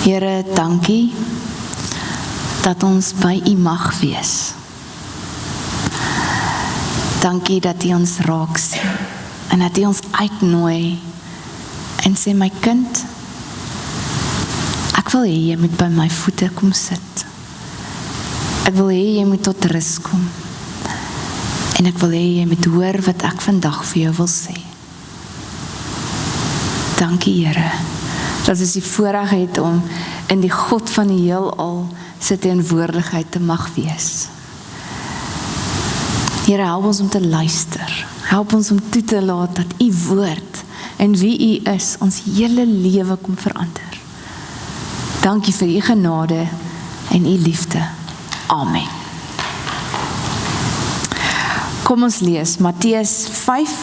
Here, dankie dat ons by U mag wees. Dankie dat U ons raak sien en dat U ons uitnooi en sê, my kind, ek wil hê jy moet by my voete kom sit. Ek wil hê jy moet tot rus kom. En ek wil hê jy moet hoor wat ek vandag vir jou wil sê. Dankie, Here, dat ons die voorreg het om in die God van die heelal sy teenwoordigheid te mag wees. Here, help ons om te luister. Help ons om toe te laat dat U woord en wie U is, ons hele lewe kom verander. Dankie vir U genade en U liefde. Amen. Kom ons lees Matteus 5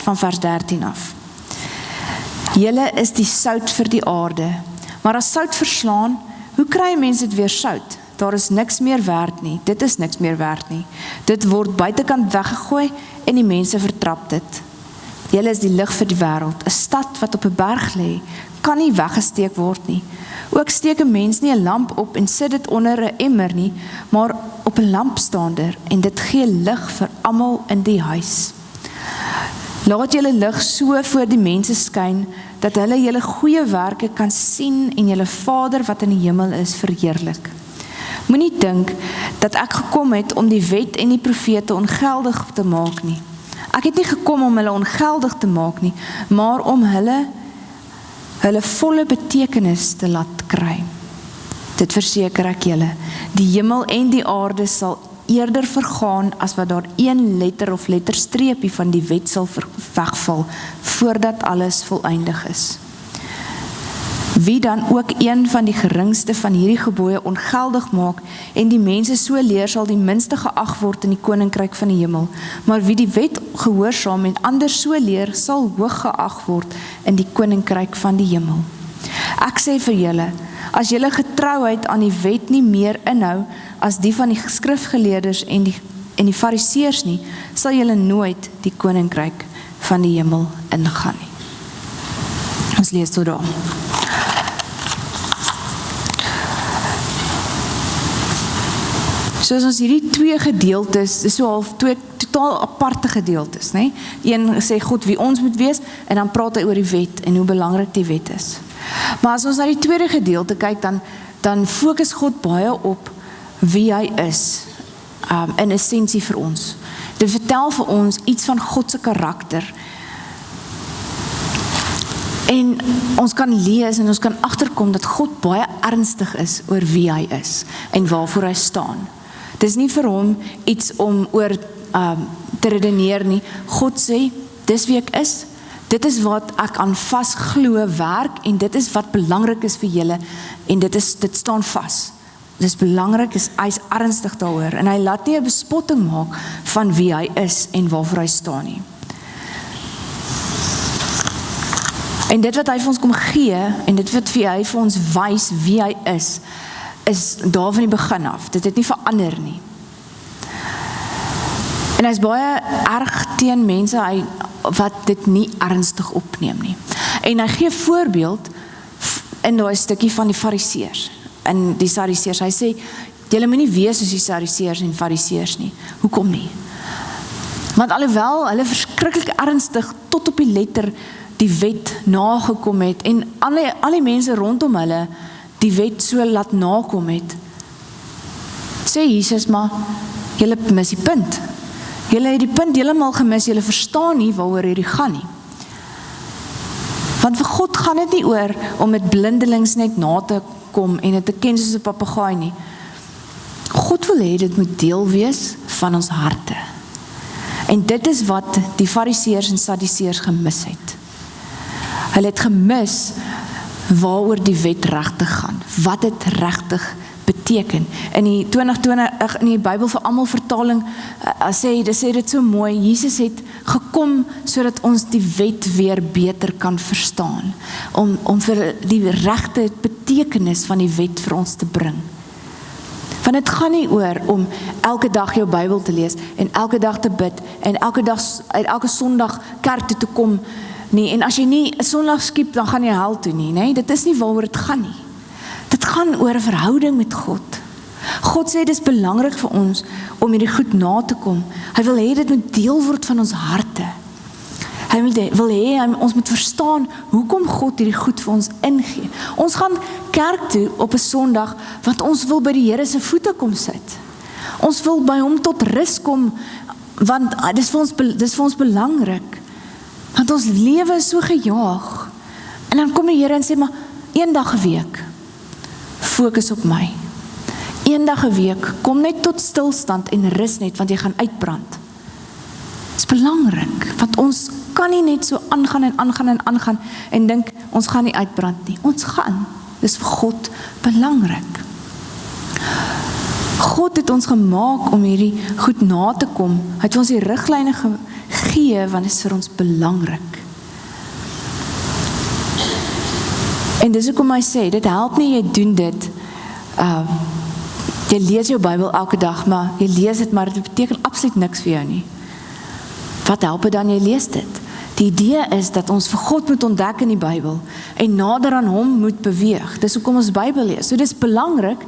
van vers 13 af. Julle is die sout vir die aarde, maar as sout verslaan, hoe kry mens dit weer sout? Daar is niks meer werd nie, dit is niks meer werd nie. Dit word buitekant weggegooi en die mense vertrap dit. Julle is die lig vir die wêreld. 'n Stad wat op 'n berg lê, kan nie weggesteek word nie. Ook steek 'n mens nie 'n lamp op en sit dit onder 'n emmer nie, maar op 'n lampstander en dit gee lig vir almal in die huis. Laat julle lig so voor die mense skyn, dat hulle julle goeie werke kan sien en julle Vader wat in die hemel is verheerlik. Moenie dink dat ek gekom het om die wet en die profete ongeldig te maak nie. Ek het nie gekom om hulle ongeldig te maak nie, maar om hulle volle betekenis te laat kry. Dit verseker ek julle, die hemel en die aarde sal eerder vergaan as wat daar een letter of letterstreepie van die wet sal wegval, voordat alles voleindig is. Wie dan ook een van die geringste van hierdie gebooie ongeldig maak en die mense so leer, sal die minste geag word in die koninkryk van die hemel. Maar wie die wet gehoorsaam en ander so leer, sal hoog geag word in die koninkryk van die hemel. Ek sê vir julle, as julle getrouheid aan die wet nie meer inhou as die van die skrifgeleerders en die fariseërs nie, sal julle nooit die koninkryk van die hemel ingaan nie. Ons lees tot daar. Soos ons hierdie twee gedeeltes, dis so half twee totaal aparte gedeeltes, né? Een sê God wie ons moet wees, en dan praat hy oor die wet en hoe belangrik die wet is. Maar as ons na die tweede gedeelte kyk, dan fokus God baie op wie hy is, in essensie vir ons. Dit vertel vir ons iets van God se karakter. En ons kan lees en ons kan agterkom dat God baie ernstig is oor wie hy is en waarvoor hy staan. Dit is nie vir hom iets om oor te redeneer nie. God sê, dis wie ek is, dit is wat ek aan vas glo werk en dit is wat belangrik is vir julle en dit staan vas. Dit is belangrik, hy is ernstig daaroor en hy laat nie 'n bespotting maak van wie hy is en waarvoor hy staan nie. En dit wat hy vir ons kom gee en dit wat hy vir ons wys wie hy is daar van die begin af. Dit het nie verander nie. En hy is baie erg teen mense wat dit nie ernstig opneem nie. En hy gee voorbeeld in daai stukkie van die fariseërs. En die sadiseërs, hy sê, julle moenie wees soos die sadiseërs en fariseërs nie. Hoekom nie? Want alhoewel hulle verskriklik ernstig tot op die letter die wet nagekom het en al die mense rondom hulle die wet so laat nakom het, sê Jesus, maar julle mis die punt. Julle het die punt heeltemal gemis, julle verstaan nie waaroor hierdie gaan nie. Want vir God gaan dit nie oor om met blindelings net na te kom en dit te ken soos 'n papegaai nie. God wil hê dit moet deel wees van ons harte. En dit is wat die fariseërs en sadiseërs gemis het. Hulle het gemis waaroor die wet regtig gaan, wat dit regtig beteken. In die 2020 in die Bybel vir almal vertaling sê dit so mooi, Jesus het gekom sodat ons die wet weer beter kan verstaan, om vir die regte betekenis van die wet vir ons te bring. Want dit gaan nie oor om elke dag jou Bybel te lees en elke dag te bid en elke Sondag kerk toe te kom nie. En as jy nie 'n Sondag skiep, dan gaan jy hel toe nie, nee? Dit is nie waaroor dit gaan nie. Dit gaan oor 'n verhouding met God. God sê, dit is belangrik vir ons om hierdie goed na te kom. Hy wil hê dit moet deel word van ons harte. Hy wil hê ons moet verstaan hoekom God hierdie goed vir ons ingee. Ons gaan kerk toe op 'n Sondag, want ons wil by die Here se voete kom sit. Ons wil by hom tot rus kom, want dis vir ons belangrik. Want ons lewe is so gejaag. En dan kom die Here en sê, maar een dag 'n week, fokus op my. Een dag 'n week, kom net tot stilstand en rus net, want jy gaan uitbrand. Dit is belangrik, want ons kan nie net so aangaan en dink, ons gaan nie uitbrand nie. Ons gaan. Dis vir God belangrik. God het ons gemaak om hierdie goed na te kom. Hy het ons die riglyne gegee, want dit is vir ons belangrik. En dis hoekom hy sê, dit help nie, jy doen dit, jy lees jou Bybel elke dag, maar jy lees dit, maar dit beteken absoluut niks vir jou nie. Wat help het dan, jy lees dit? Die idee is dat ons vir God moet ontdek in die Bybel, en nader aan hom moet beweeg. Dis hoekom ons Bybel lees. So dis belangrik,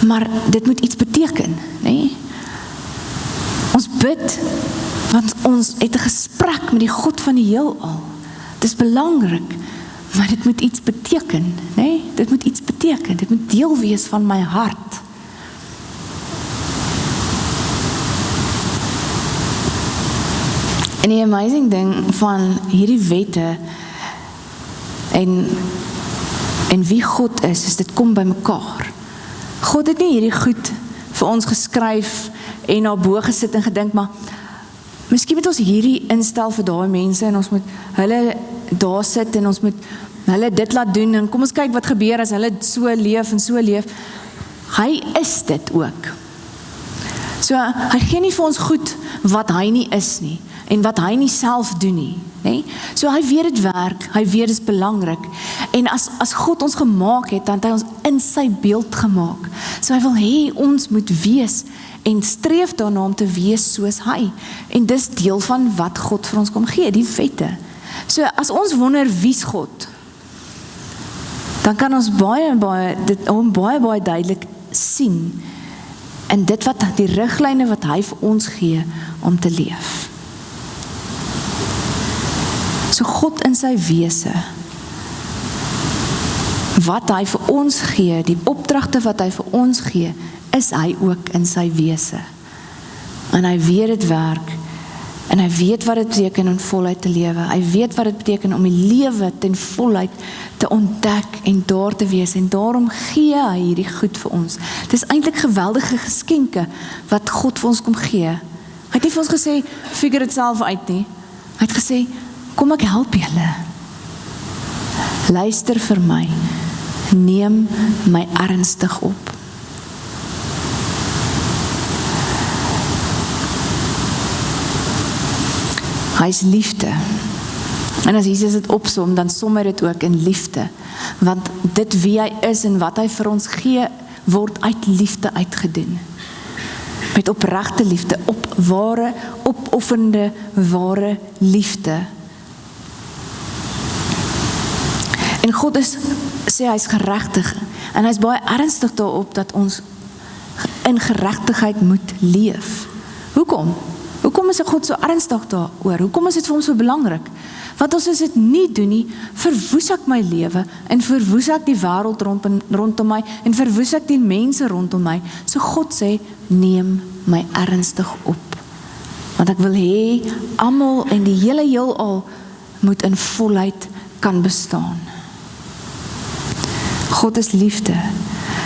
maar dit moet iets beteken, nee? Ons bid, want ons het 'n gesprek met die God van die heelal. Dit is belangrik, maar dit moet iets beteken, nee? Dit moet iets beteken, dit moet deel wees van my hart. En die amazing ding van hierdie wette en wie God is dit kom by mekaar. God het nie hierdie goed vir ons geskryf en na bo gesit en gedink, maar miskien moet ons hierdie instel vir daai mense en ons moet hulle daar sit en ons moet hulle dit laat doen en kom ons kyk wat gebeur as hulle so leef en so leef. Hy is dit ook. So hy gee nie vir ons goed wat hy nie is nie en wat hy nie self doen nie. Nee? So hy weet dit werk, hy weet dit is belangrik. En as God ons gemaak het, dan het hy ons in sy beeld gemaak. So hy wil hê ons moet wees en streef daarna om te wees soos hy. En dis deel van wat God vir ons kom gee, die wette. So as ons wonder wie's God, dan kan ons baie duidelik sien in dit wat die riglyne wat hy vir ons gee om te leef. So God in sy wese, wat hy vir ons gee, die opdragte wat hy vir ons gee, is hy ook in sy wese. En hy weet dit werk, en hy weet wat dit beteken om voluit te lewe. Hy weet wat dit beteken om die lewe ten voluit te ontdek en daar te wees, en daarom gee hy hierdie goed vir ons. Dit is eintlik geweldige geskenke wat God vir ons kom gee. Hy het nie vir ons gesê, figure dit self uit nie. Hy het gesê, kom ek help julle. Luister vir my, neem my ernstig op. Hy is liefde. En as Jesus dit opsom, dan som hy dit ook in liefde. Want dit wie hy is en wat hy vir ons gee, word uit liefde uitgedoen. Met opregte liefde, opofferende, ware liefde. En God sê hy is geregtig, en hy is baie ernstig daarop dat ons in geregtigheid moet leef. Hoekom? Hoekom is God so ernstig daaroor? Hoekom is dit vir ons so belangrik? Want as ons dit nie doen nie, verwoes ek my lewe, en verwoes ek die wêreld rondom my, en verwoes ek die mense rondom my. So God sê, neem my ernstig op. Want ek wil hê, almal en die hele heelal moet in volheid kan bestaan. God is liefde,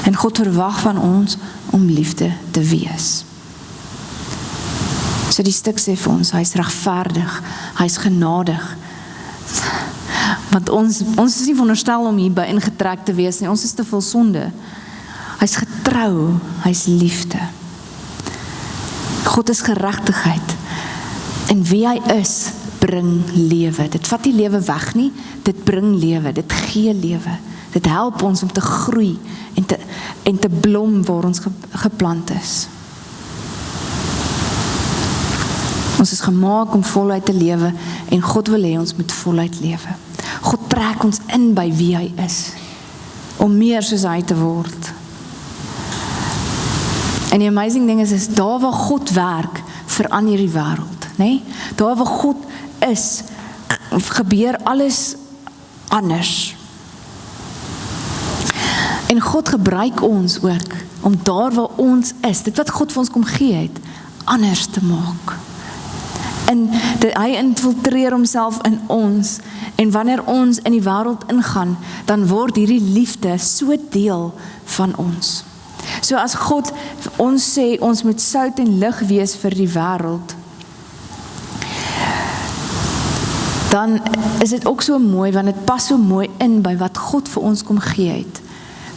en God verwag van ons om liefde te wees. So die stuk sê vir ons, hy is regverdig, hy is genadig. Want ons is nie veronderstel om hierby ingetrek te wees nie, ons is te veel sonde. Hy is getrou, hy is liefde. God is geregtigheid, en wie hy is, bring lewe. Dit vat die lewe weg nie, dit bring lewe, dit gee lewe. Dit help ons om te groei en te blom waar ons geplant is. Ons is gemaak om voluit te lewe, en God wil hê ons moet voluit lewe. God trek ons in by wie hy is. om meer soos hy te word. En die amazing ding is daar waar God werk, verander die wêreld, né? Daar waar God is, gebeur alles anders. En God gebruik ons ook, om daar waar ons is, dit wat God vir ons kom gee het, anders te maak. En hy infiltreer homself in ons, en wanneer ons in die wêreld ingaan, dan word hierdie liefde so deel van ons. So as God ons sê, ons moet sout en lig wees vir die wêreld, dan is dit ook so mooi, want dit pas so mooi in by wat God vir ons kom gee het.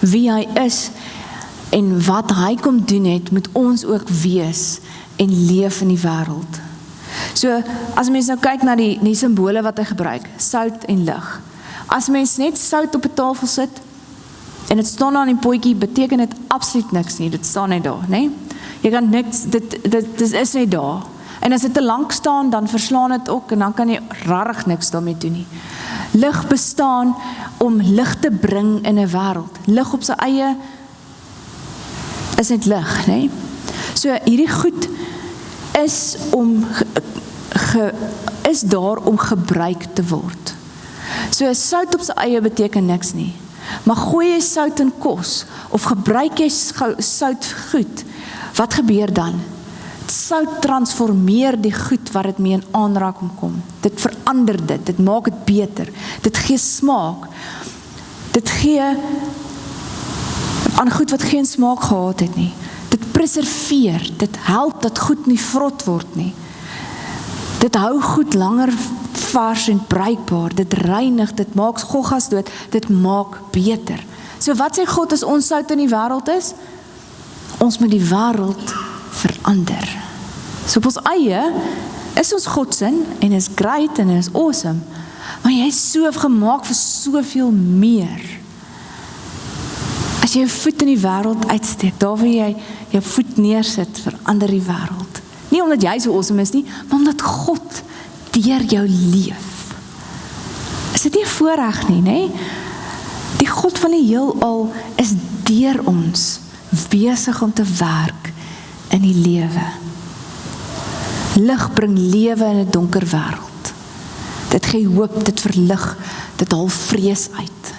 Wie hy is, en wat hy kom doen het, moet ons ook wees, en leef in die wêreld. So, as mens nou kyk na die simbole wat hy gebruik, sout en lig. As mens net sout op 'n tafel sit, en dit staan aan die potjie, beteken dit absoluut niks nie, dit staan net daar, né? Jy kan niks, dit is net daar. En as dit te lank staan, dan verslaan dit ook, en dan kan jy rarig niks daarmee doen nie. Lig bestaan om lig te bring in 'n wêreld. Lig op sy eie is net lig, né? So, hierdie goed is is daar om gebruik te word. So sout op sy eie beteken niks nie. Maar gooi jy sout in kos, of gebruik jy sout goed, wat gebeur dan? Sout transformeer die goed wat dit mee in aanraking kom. Dit verander dit maak dit beter. Dit gee smaak. Dit gee aan goed wat geen smaak gehad het nie. Dit preserveer, dit help dat goed nie vrot word nie. Dit hou goed langer vars en bruikbaar, dit reinig, dit maak goggas dood, dit maak beter. So wat sê God as ons sout in die wêreld is? Ons moet die wêreld verander. So op ons eie is ons Godsin en is great en is awesome, maar jy is so gemaak vir soveel meer. As jy jou voet in die wêreld uitsteek, daar waar jy jou voet neersit, verander die wêreld. Nie omdat jy so awesome is nie, maar omdat God deur jou leef. Is dit nie 'n voorreg nie, né? Die God van die heelal is deur ons besig om te werk in die lewe. Lig bring lewe in 'n donker wêreld. Dit gee hoop, dit verlig, dit haal vrees uit.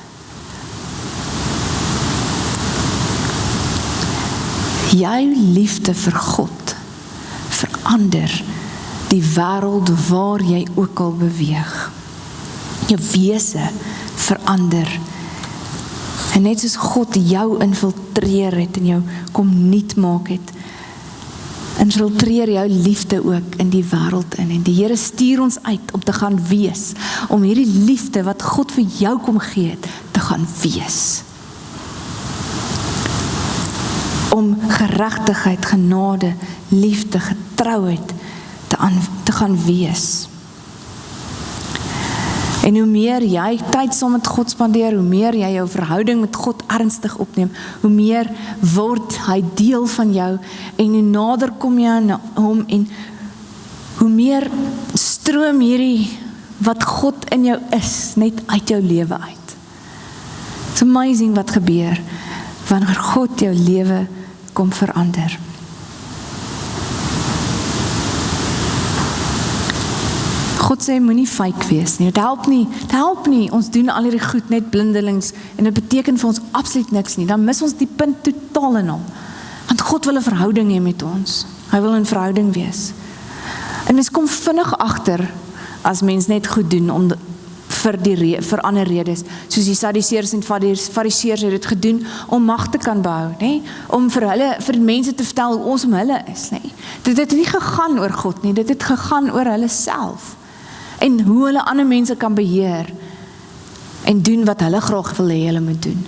Jou liefde vir God verander die wêreld waar jy ook al beweeg. Jou wese verander. En net soos God jou infiltreer het en jou kom nuut maak het, infiltreer jou liefde ook in die wêreld in. En die Here stuur ons uit om te gaan wees, om hierdie liefde wat God vir jou kom gee het, te gaan wees. Om geregtigheid, genade, liefde, getrouheid te gaan wees. En hoe meer jy tyd saam met God spandeer, hoe meer jy jou verhouding met God ernstig opneem, hoe meer word hy deel van jou, en hoe nader kom jy aan hom, en hoe meer stroom hierdie wat God in jou is, net uit jou lewe uit. It's amazing wat gebeur, wanneer God jou lewe kom verander. God sê, moenie fake wees nie. Dit help nie, ons doen al hierdie goed net blindelings, en dit beteken vir ons absoluut niks nie, dan mis ons die punt totaal in hom, want God wil 'n verhouding hê met ons, hy wil in verhouding wees, en mens kom vinnig agter, as mens net goed doen, vir ander redes, soos die Sadduseërs en Fariseërs het dit gedoen, om mag te kan behou, nee? Om vir mense te vertel hoe ons om hulle is, nee? Dit het nie gegaan oor God nie, dit het gegaan oor hulle self, en hoe hulle ander mense kan beheer, en doen wat hulle graag wil hê hulle moet doen.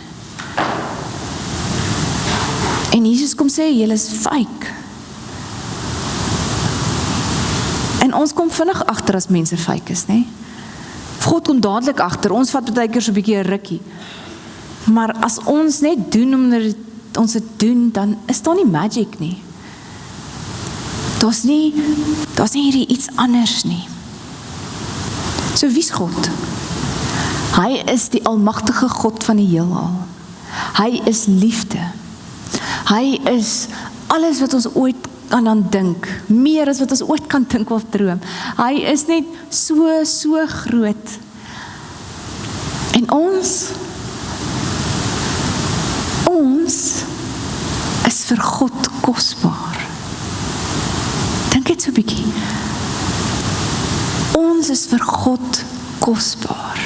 En Jesus kom sê, julle is fake. En ons kom vinnig agter as mense fake is, nee? God kom dadelik agter, ons vat baie keer so 'n bietjie 'n rukkie. Maar as ons net doen omdat ons dit doen, dan is daar nie magic nie. Daar's nie hierdie iets anders nie. So wie's God? Hy is die almagtige God van die heelal. Hy is liefde. Hy is alles wat ons ooit kan aan dink, meer as wat ons ooit kan dink of droom. Hy is net so groot. En ons is vir God kosbaar. Dink net so 'n bietjie. Ons is vir God kosbaar.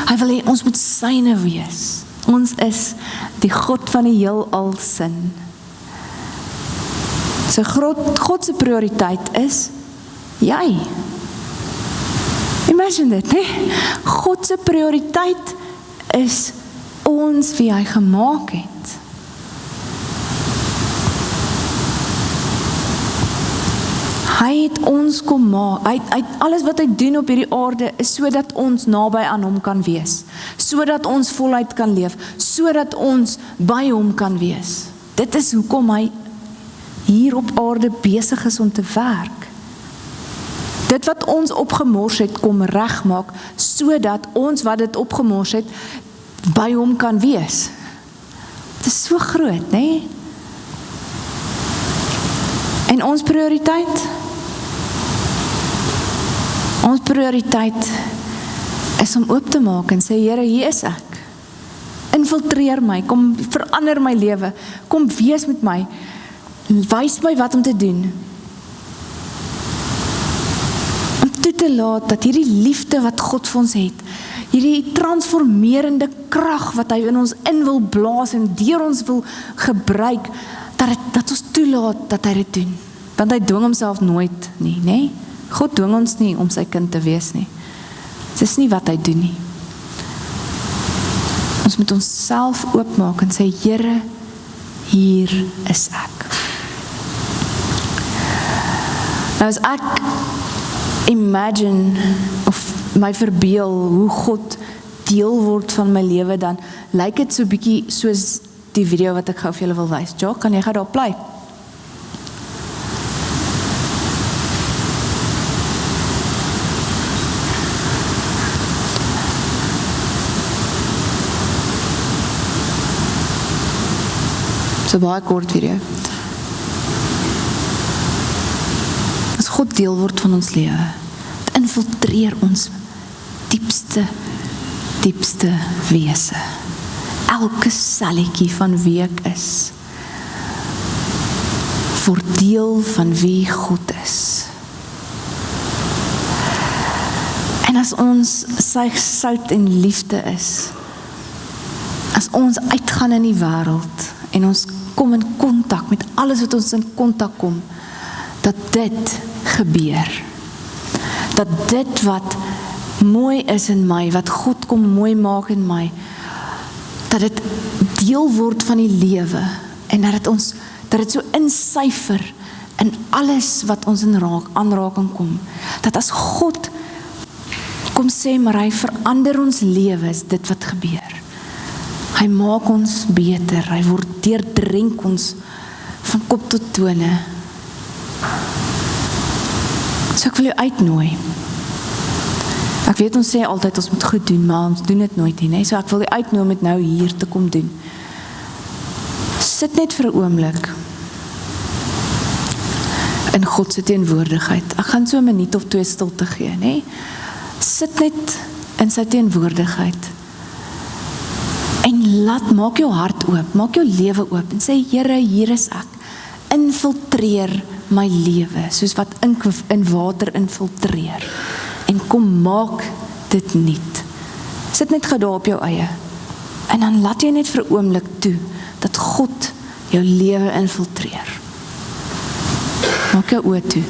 Hy wil hê ons moet syne wees. Ons is die God van die heelal sin. So God se prioriteit is jy. Imagine dit, né? God se prioriteit is ons wie hy gemaak het. Hy het ons kom maak. Alles wat hy doen op hierdie aarde is sodat ons naby aan hom kan wees. Sodat ons voluit kan leef. Sodat ons by hom kan wees. Dit is hoekom hy hier op aarde besig is om te werk. Dit wat ons opgemors het, kom regmaak, sodat ons wat dit opgemors het, by hom kan wees. Dit is so groot, né? En ons prioriteit? Ons prioriteit is om oop te maak en sê, Here, hier is ek. Infiltreer my, kom verander my lewe, kom wees met my, wys my wat om te doen. Om toe te laat dat hierdie liefde wat God vir ons het, hierdie transformerende krag wat hy in ons in wil blaas en deur ons wil gebruik, dat ons toelaat dat hy dit doen. Want hy dwing homself nooit nie, né? God dwing ons nie om sy kind te wees nie. Dit is nie wat hy doen nie. Ons moet ons self oopmaak en sê, Here, hier is ek. Nou as ek imagine of my verbeel hoe God deel word van my lewe, dan lyk dit so bietjie soos die video wat ek gou vir julle wil wys. Jo, kan jy gou daar play? So baie kort video. As God deel word van ons lewe, het infiltreer ons diepste wese. Elke selletjie van wie ek is, word deel van wie God is. En as ons sy sout en liefde is, as ons uitgaan in die wêreld, en ons kom in kontak met alles wat ons in kontak kom, dat dit gebeur. Dat dit wat mooi is in my, wat God kom mooi maak in my, dat dit deel word van die lewe, en dat dit so insyfer in alles wat ons in aanraking kom. Dat as God kom sê, maar hy verander ons lewe, is dit wat gebeur. Hy maak ons beter, hy word deurdrenk ons van kop tot tone. So ek wil jou uitnooi. Ek weet ons sê altyd ons moet goed doen, maar ons doen dit nooit nie. So ek wil jou uitnooi om dit nou hier te kom doen. Sit net vir 'n oomblik in God se teenwoordigheid. Ek gaan so 'n minuut of 2 stilte gee, né? Sit net in sy teenwoordigheid. En maak jou hart oop, maak jou lewe oop en sê, Here, hier is ek. Infiltreer my lewe, soos wat in water infiltreer. En kom maak dit nuut. Sit net gou daar op jou eie. En dan laat jy net vir 'n oomblik toe, dat God jou lewe infiltreer. Maak jou oë toe.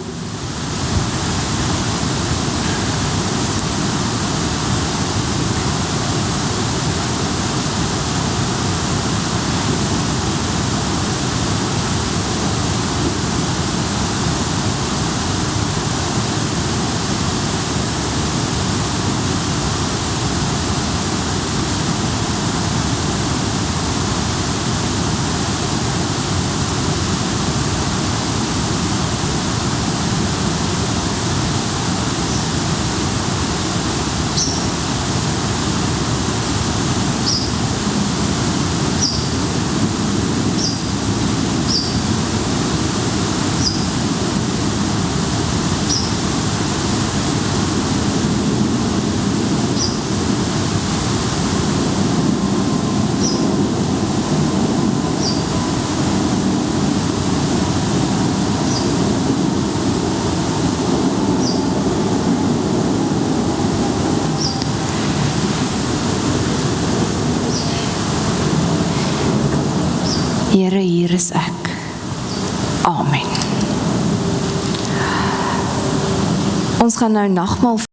Here, hier is ek. Amen. Ons gaan nou nagmaal